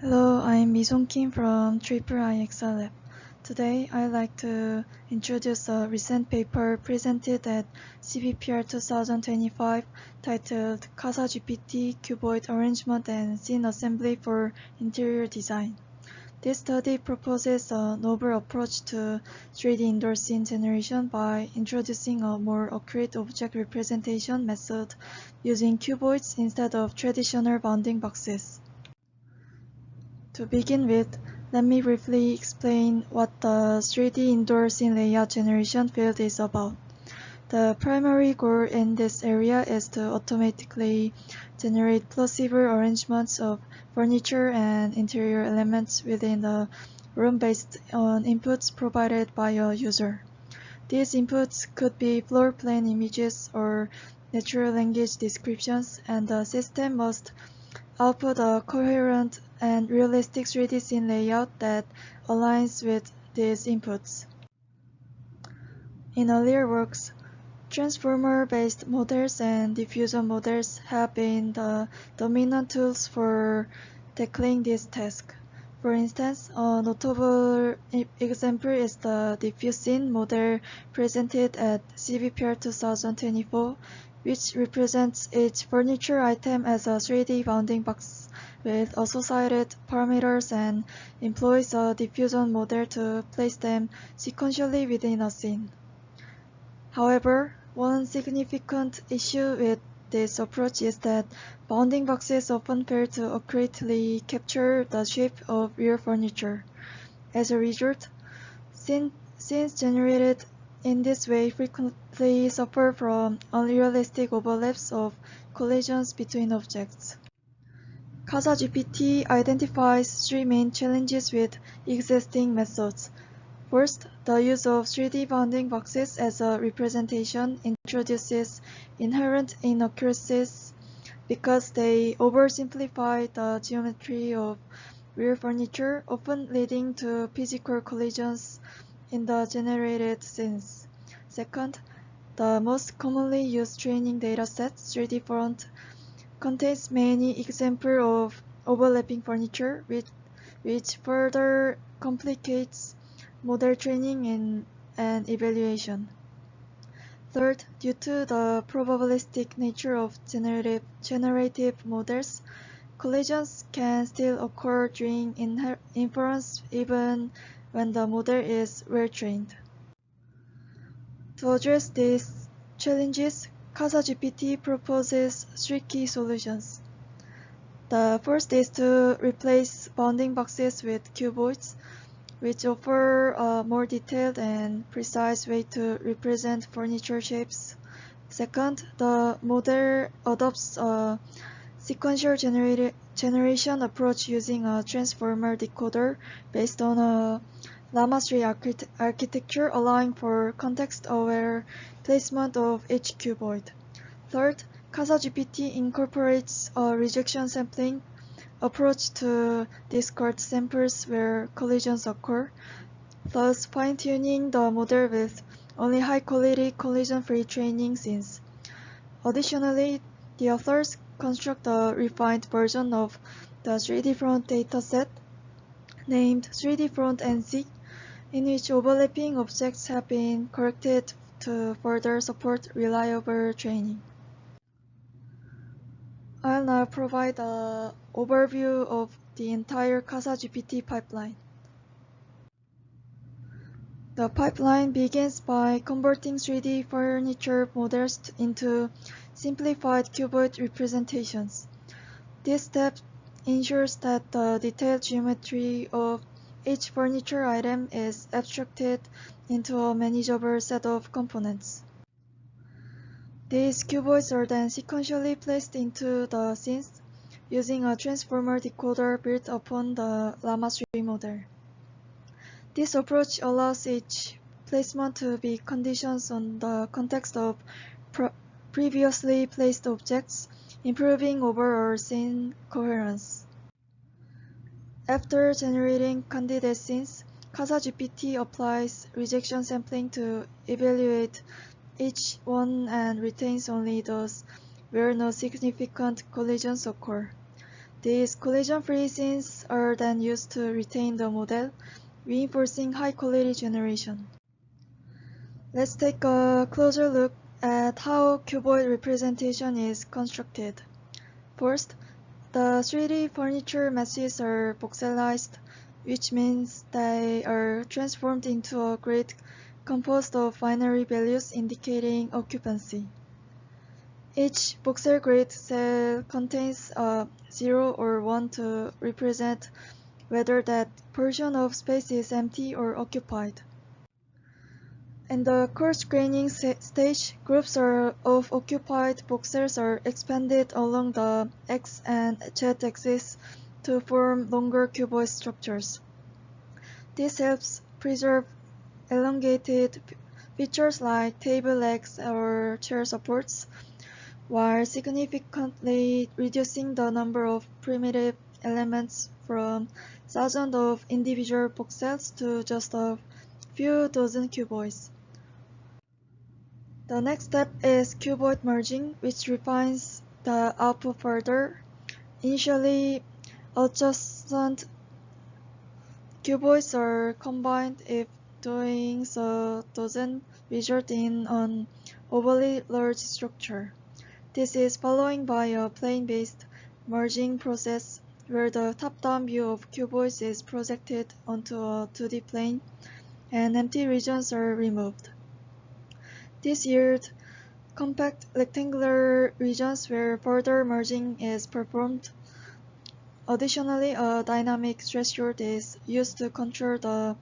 Hello, I'm Mi-sung Kim from IIXL Lab. Today, I'd like to introduce a recent paper presented at CVPR 2025 titled CASA-GPT Cuboid Arrangement and Scene Assembly for Interior Design. This study proposes a novel approach to 3D indoor scene generation by introducing a more accurate object representation method using cuboids instead of traditional bounding boxes. To begin with, let me briefly explain what the 3D indoor scene layout generation field is about. The primary goal in this area is to automatically generate plausible arrangements of furniture and interior elements within the room based on inputs provided by a user. These inputs could be floor plan images or natural language descriptions, and the system must output a coherent and realistic 3D scene layout that aligns with these inputs. In earlier works, transformer-based models and diffusion models have been the dominant tools for tackling this task. For instance, a notable example is the diffuse scene model presented at CVPR 2024, which represents each furniture item as a 3D bounding box with associated parameters and employs a diffusion model to place them sequentially within a scene. However, one significant issue with this approach is that bounding boxes often fail to accurately capture the shape of real furniture. As a result, scenes generated in this way frequently suffer from unrealistic overlaps of collisions between objects. CASA-GPT identifies three main challenges with existing methods. First, the use of 3D bounding boxes as a representation introduces inherent inaccuracies because they oversimplify the geometry of real furniture, often leading to physical collisions in the generated scenes. Second, the most commonly used training dataset, 3D-Front, contains many examples of overlapping furniture, which further complicates model training and evaluation. Third, due to the probabilistic nature of generative models, collisions can still occur during inference even when the model is well-trained. To address these challenges, CASA-GPT proposes three key solutions. The first is to replace bounding boxes with cuboids, which offer a more detailed and precise way to represent furniture shapes. Second, the model adopts a sequential generation approach using a transformer decoder based on a Llama 3 architecture, allowing for context-aware placement of each cuboid. Third, CASA-GPT incorporates a rejection sampling approach to discard samples where collisions occur, thus fine-tuning the model with only high-quality collision-free training scenes. Additionally, the authors construct a refined version of the 3D-Front dataset named 3D-Front NC, in which overlapping objects have been corrected to further support reliable training. I'll now provide an overview of the entire CASA-GPT pipeline. The pipeline begins by converting 3D furniture models into simplified cuboid representations. This step ensures that the detailed geometry of each furniture item is abstracted into a manageable set of components. These cuboids are then sequentially placed into the scenes using a transformer decoder built upon the Llama 3 model. This approach allows each placement to be conditioned on the context of previously placed objects, improving overall scene coherence. After generating candidate scenes, CASA-GPT applies rejection sampling to evaluate each one and retains only those where no significant collisions occur. These collision-free scenes are then used to retain the model, reinforcing high-quality generation. Let's take a closer look at how cuboid representation is constructed. First, the 3D furniture meshes are voxelized, which means they are transformed into a grid composed of binary values indicating occupancy. Each voxel grid cell contains a 0 or 1 to represent whether that portion of space is empty or occupied. In the coarse graining stage, groups of occupied voxels are expanded along the x and z axis to form longer cuboid structures. This helps preserve elongated features like table legs or chair supports, while significantly reducing the number of primitive elements from thousands of individual voxels to just a few dozen cuboids. The next step is cuboid merging, which refines the output further. Initially, adjacent cuboids are combined. If doing so doesn't result in an overly large structure. This is followed by a plane-based merging process where the top-down view of cuboids is projected onto a 2D plane and empty regions are removed. This yields compact rectangular regions where further merging is performed. Additionally, a dynamic threshold is used to control the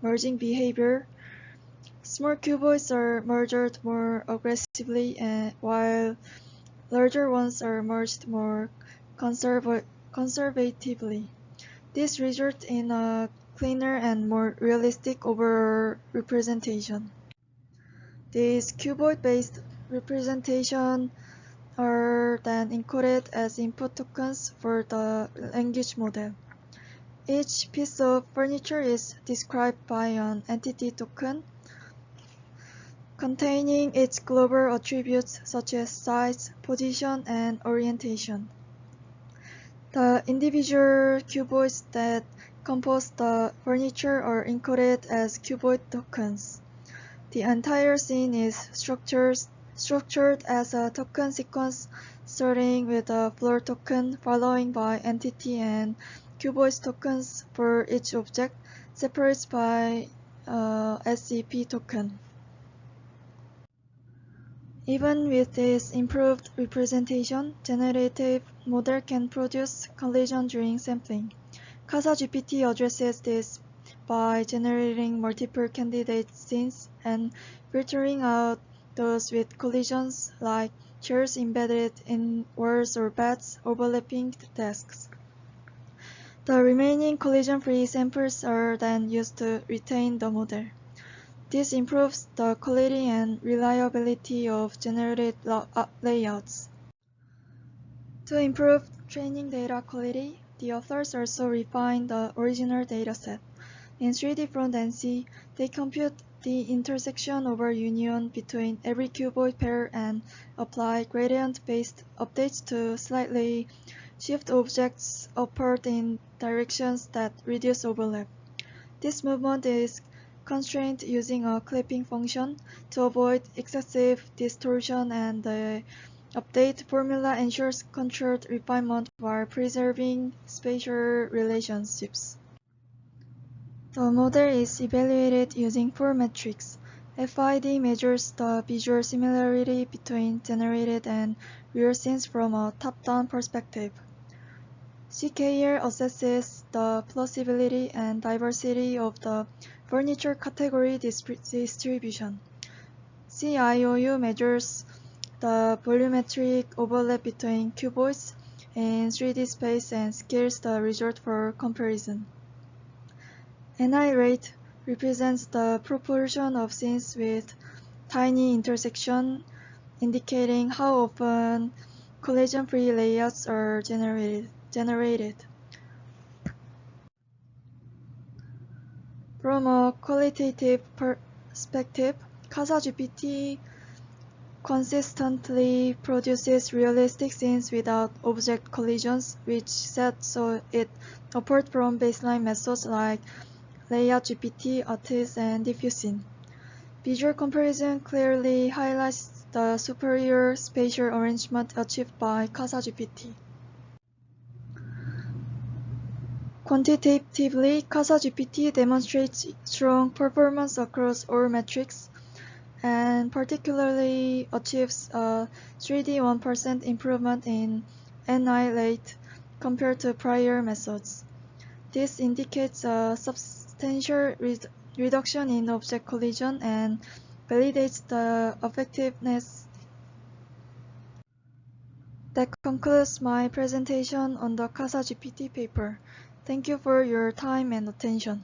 merging behavior. Small cuboids are merged more aggressively, while larger ones are merged more conservatively. This results in a cleaner and more realistic overall representation. These cuboid-based representations are then encoded as input tokens for the language model. Each piece of furniture is described by an entity token containing its global attributes such as size, position, and orientation. The individual cuboids that compose the furniture are encoded as cuboid tokens. The entire scene is structured as a token sequence, starting with a floor token, followed by entity and cuboid tokens for each object, separated by SCP token. Even with this improved representation, generative model can produce collision during sampling. CasaGPT addresses this by generating multiple candidate scenes and filtering out those with collisions like chairs embedded in walls or beds overlapping desks. The remaining collision-free samples are then used to retain the model. This improves the quality and reliability of generated layouts. To improve training data quality, the authors also refined the original dataset. In 3D FrontNC, they compute the intersection over union between every cuboid pair and apply gradient-based updates to slightly shift objects apart in directions that reduce overlap. This movement is constrained using a clipping function to avoid excessive distortion, and the update formula ensures controlled refinement while preserving spatial relationships. The model is evaluated using 4 metrics. FID measures the visual similarity between generated and real scenes from a top-down perspective. CKL assesses the plausibility and diversity of the furniture category distribution. CIOU measures the volumetric overlap between cuboids in 3D space and scales the result for comparison. NI rate represents the proportion of scenes with tiny intersection, indicating how often collision-free layouts are generated. From a qualitative perspective, CasaGPT consistently produces realistic scenes without object collisions, which sets it apart from baseline methods like Layout GPT, Artist, and Diffusing. Visual comparison clearly highlights the superior spatial arrangement achieved by CasaGPT. Quantitatively, CasaGPT demonstrates strong performance across all metrics, and particularly achieves a 3D 1% improvement in NI rate compared to prior methods. This indicates a substantial reduction in object collision and validates the effectiveness. That concludes my presentation on the CasaGPT paper. Thank you for your time and attention.